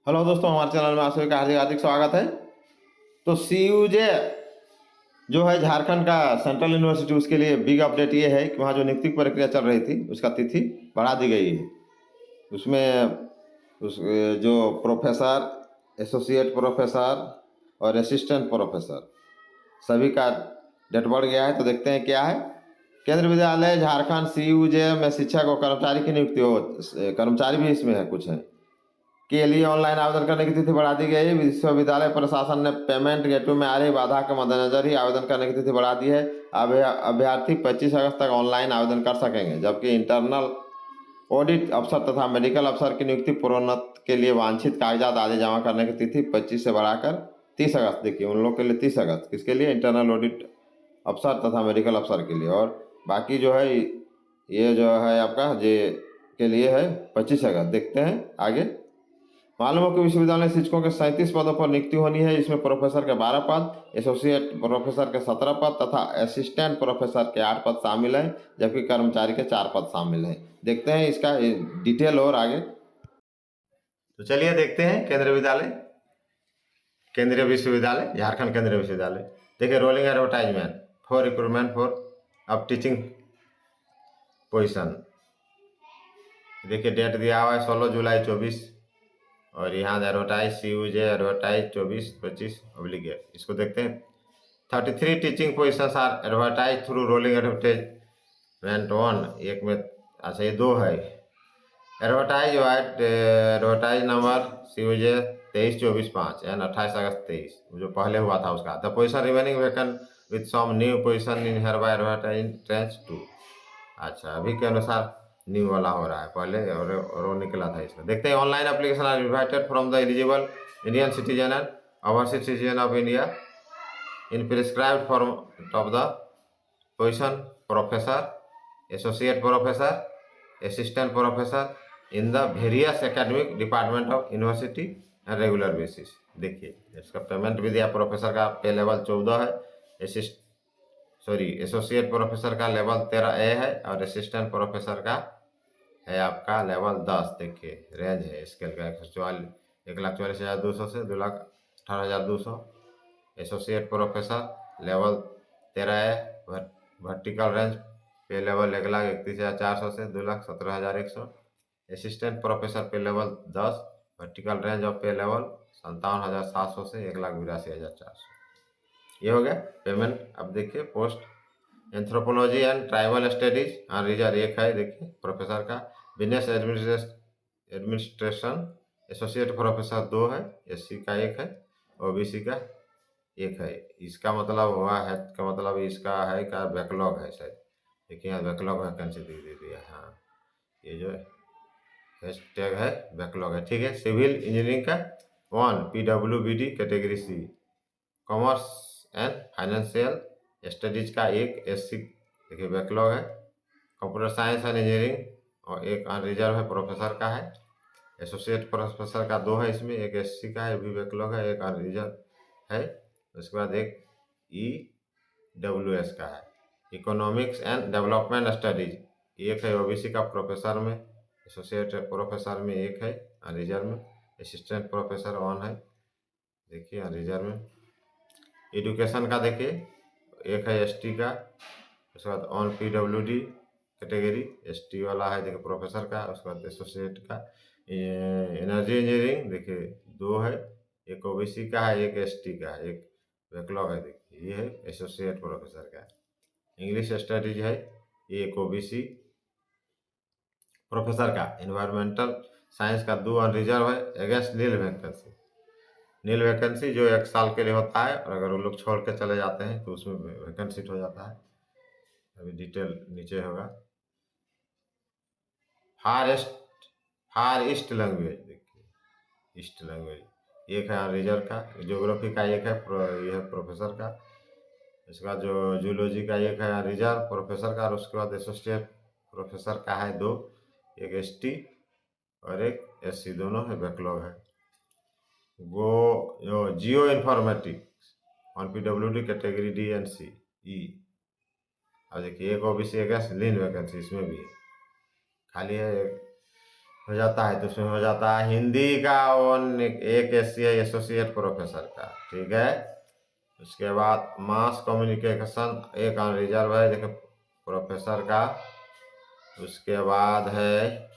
Hello दोस्तों, हमारे channel में आप सभी का हार्दिक हार्दिक स्वागत है। तो सीयूजे जो है झारखंड का सेंट्रल यूनिवर्सिटी, उसके लिए बिग अपडेट ये है कि वहाँ जो नियुक्ति प्रक्रिया चल रही थी उसका तिथि बढ़ा दी गई है। उसमें उस जो प्रोफेसर, एसोसिएट प्रोफेसर और असिस्टेंट प्रोफेसर सभी का डेट बढ़ गया है। तो देखते हैं क्या है। केंद्रीय विद्यालय झारखंड सीयूजे में शिक्षक और कर्मचारी की नियुक्ति हो, कर्मचारी भी इसमें है कुछ है के लिए ऑनलाइन आवेदन करने की तिथि बढ़ा दी गई है। विश्वविद्यालय प्रशासन ने पेमेंट गेटवे में आ रही बाधा के मद्देनजर ही आवेदन करने की तिथि बढ़ा दी है। अभ्यर्थी 25 अगस्त तक ऑनलाइन आवेदन कर सकेंगे, जबकि इंटरनल ऑडिट अफसर तथा मेडिकल अफसर की नियुक्ति प्रोन्नत के लिए वांछित कागजात आदि जमा करने की तिथि 25 से बढ़ाकर 30 अगस्त। देखिए, उन लोग के लिए 30 अगस्त, किसके लिए? इंटरनल ऑडिट अफसर तथा मेडिकल अफसर के लिए। और बाकी जो है ये जो है आपका जे के लिए है 25 अगस्त। देखते हैं आगे। मालूम हो कि विश्वविद्यालय शिक्षकों के 37 पदों पर नियुक्ति होनी है। इसमें प्रोफेसर के 12 पद, एसोसिएट प्रोफेसर के 17 पद तथा असिस्टेंट प्रोफेसर के 8 पद शामिल हैं, जबकि कर्मचारी के 4 पद शामिल हैं। देखते हैं इसका डिटेल और आगे। तो चलिए देखते हैं केंद्रीय विश्वविद्यालय झारखंड केंद्रीय विश्वविद्यालय। देखिए, rolling advertisement for recruitment for अब टीचिंग पोजिशन। देखिए, डेट दिया हुआ है 16 जुलाई 24 और यहाँ एडवर्टाइज सीयूजे एडवर्टाइज 24-25 इसको देखते हैं। 33 teaching position are advertise through rolling advertisement one. एक में अच्छा ये दो है एडवर्टाइज नंबर सीयूजे 23-24-5 एंड 28 अगस्त 23 जो पहले हुआ था उसका। The position remaining vacant with some new position in hereby advertise tranche 2। अच्छा, अभी के अनुसार न्यू वाला हो रहा है, पहले और वो निकला था इसमें। देखते हैं। Online application are invited from the eligible Indian citizen and overseas citizen of India in prescribed form of the position professor, associate professor, assistant professor in the various academic department of university and regular basis. देखिए, इसका payment भी दिया। Professor का पे level 14 है, associate professor का level 13A है और असिस्टेंट प्रोफेसर का है आपका लेवल 10। देखिए, रेंज है स्केल का 1,44,200 से 2,18,200। Associate professor level 13A, vertical range पे लेवल 1,31,400 से 2,17,100। असिस्टेंट प्रोफेसर पे लेवल 10, वर्टिकल रेंज ऑफ पे लेवल 57,700 से 1,82,400। ये हो गया पेमेंट। अब देखिए, post anthropology and tribal studies reserve एक है। देखिए, प्रोफेसर का बिजनेस एडमिनिस्ट्रेशन एसोसिएट प्रोफेसर 2 है, एससी का 1 है, ओबीसी का 1 है। इसका मतलब हुआ है का मतलब इसका है का बैकलॉग है शायद। देखिए, यहाँ बैकलॉग वैकेंसी दे दिया। हाँ, ये जो हैशटैग है बैकलॉग है। ठीक है। सिविल इंजीनियरिंग का 1 PWBD category C, commerce and financial studies का 1 SC। देखिए, बैकलॉग है। कंप्यूटर साइंस एंड इंजीनियरिंग और 1 अनरिजर्व है, प्रोफेसर का है। एसोसिएट प्रोफेसर का 2 है, इसमें 1 SC का है, भी बैकलॉग है, 1 अनरिजर्व है। उसके बाद 1 EWS का है। इकोनॉमिक्स एंड डेवलपमेंट स्टडीज 1 है ओबीसी का, प्रोफेसर में। एसोसिएट प्रोफेसर में 1 है, अनरिजर्व में। असिस्टेंट प्रोफेसर 1 है, देखिए अनरिजर्व में। एजुकेशन का देखिए, 1 है ST का। उसके बाद ऑन PWD कैटेगरी ST वाला है, देखिए प्रोफेसर का। उसके बाद एसोसिएट का एनर्जी इंजीनियरिंग देखिए 2 है, 1 ओबीसी का है, 1 ST का है, 1 बैकलॉग है। देखिए, ये है एसोसिएट प्रोफेसर का। इंग्लिश स्टडीज है, ये 1 ओबीसी प्रोफेसर का। एनवायरमेंटल साइंस का 2 अनरिजर्व है अगेंस्ट नील वैकेंसी जो 1 साल के लिए होता है, और अगर वो लोग छोड़ के चले जाते हैं तो उसमें वैकेंसी हो जाता है। अभी डिटेल नीचे होगा। फार ईस्ट लैंग्वेज, देखिए ईस्ट लैंग्वेज 1 है रिजर्व का। ज्योग्राफी का 1 है, ये है प्रोफेसर का। इसका जो जूलॉजी का 1 है रिजर्व प्रोफेसर का। और उसके बाद एसोसिएट प्रोफेसर का है 2, 1 ST और 1 SC, दोनों है, बैकलॉग है। Geo informatics on PWD category D and C E। अब देखिए, 1 ओबीसी 1 लीन वैकेंसी इसमें भी है, खाली है हो जाता है, तो उसमें हो जाता है हिंदी का वन एक एससी है एसोसिएट प्रोफेसर का, ठीक है। उसके बाद मास कम्युनिकेशन एक रिजर्व है देखिए प्रोफेसर का। उसके बाद है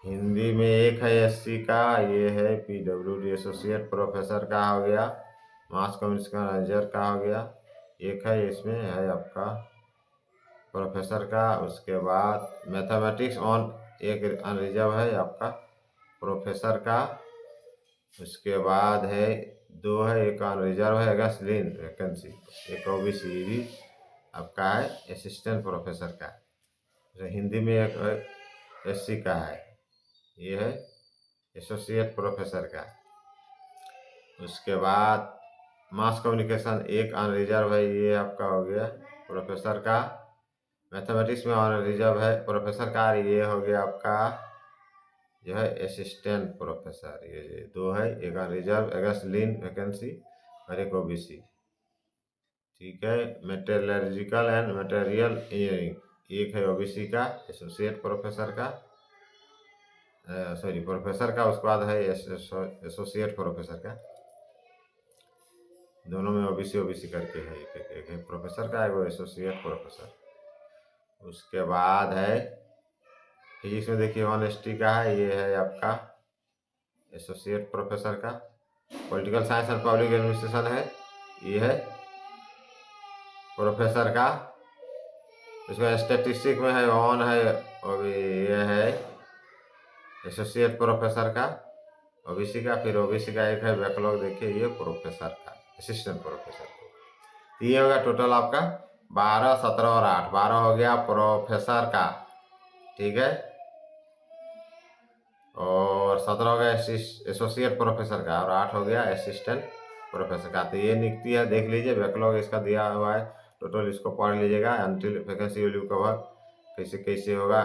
हिंदी में एक है एससी का, ये है पीडब्ल्यूडी एसोसिएट प्रोफेसर का हो गया, मास कम्युनिकेशन रिजर्व का हो गया। एक है इसमें है आपका प्रोफेसर का। उसके बाद मैथमेटिक्स ऑन एक अनरिजर्व है आपका प्रोफेसर का। उसके बाद है दो है, एक अनरिजर्व है अगस्लिन वैकेंसी, एक ओबीसी भी आपका है असिस्टेंट प्रोफेसर का। हिंदी में एक एससी का है, ये है एसोसिएट प्रोफेसर का। उसके बाद मास कम्युनिकेशन एक अनरिजर्व है, ये आपका हो गया प्रोफेसर का। मैथमेटिक्स में ऑन रिजर्व है प्रोफेसर का, ये हो गया आपका जो है असिस्टेंट प्रोफेसर। ये दो है, एक रिजर्व एगस्लिन वैकेंसी और एक ओबीसी, ठीक है। मेटलर्जिकल एंड मटेरियल इंजीनियरिंग एक है ओबीसी का एसोसिएट प्रोफेसर का, सॉरी प्रोफेसर का। उसके बाद है एसोसिएट प्रोफेसर का, दोनों में ओबीसी ओबीसी करके है, एक है प्रोफेसर का, एक वो एसोसिएट प्रोफेसर। उसके बाद है फिजिक्स में देखिए 1ST का है, ये है आपका एसोसिएट प्रोफेसर का। Political science and public administration है, ये है प्रोफेसर का। उसमें स्टैटिस्टिक में है ऑन है, और ये है एसोसिएट प्रोफेसर का ओबीसी का। फिर ओबीसी का एक है बैकलॉग, देखिए ये प्रोफेसर का असिस्टेंट प्रोफेसर। ये होगा टोटल आपका 12, 17 और 8, 12 हो गया प्रोफेसर का, ठीक है। और 17 हो गया एसोसिएट प्रोफेसर का, और 8 हो गया असिस्टेंट प्रोफेसर का। तो ये निकती है, देख लीजिए बैकलॉग इसका दिया हुआ है टोटल, इसको पढ़ लीजिएगा। Until vacancy will be cover कैसे कैसे होगा,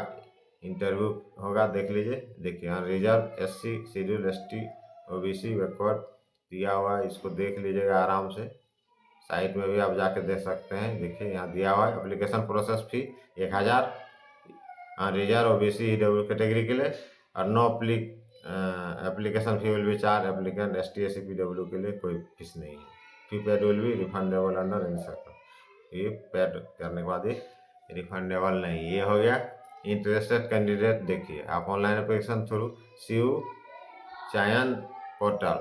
इंटरव्यू होगा, देख लीजिए। देखिए reserve SC schedule ST OBC backward दिया हुआ है, इसको देख लीजिएगा आराम से। साइट में भी आप जाके देख सकते हैं, देखिए यहाँ दिया हुआ है। Application process fee 1000 reserve OBC EW category के लिए, और no application fee will be charge applicant ST SC PW के लिए कोई फीस नहीं है। Fee paid will be refundable under any circum, ये पेड करने के बाद ये रिफंडेबल नहीं। ये हो गया इंटरेस्टेड कैंडिडेट, देखिए आप ऑनलाइन एप्लीकेशन थ्रू CU चयन पोर्टल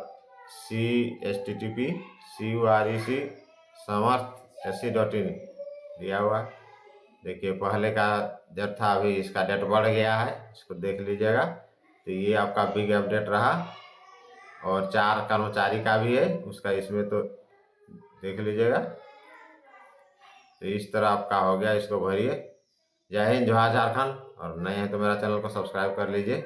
CHTTP/CUREC समर्थ SC.in दिया हुआ। देखिए पहले का डेट था, अभी इसका डेट बढ़ गया है, इसको देख लीजिएगा। तो ये आपका बिग अपडेट रहा, और 4 कर्मचारी का भी है उसका, इसमें तो देख लीजिएगा। तो इस तरह आपका हो गया, इसको भरिए। जय हिंद, जोहार झारखंड। और नए हैं तो मेरा चैनल को सब्सक्राइब कर लीजिए।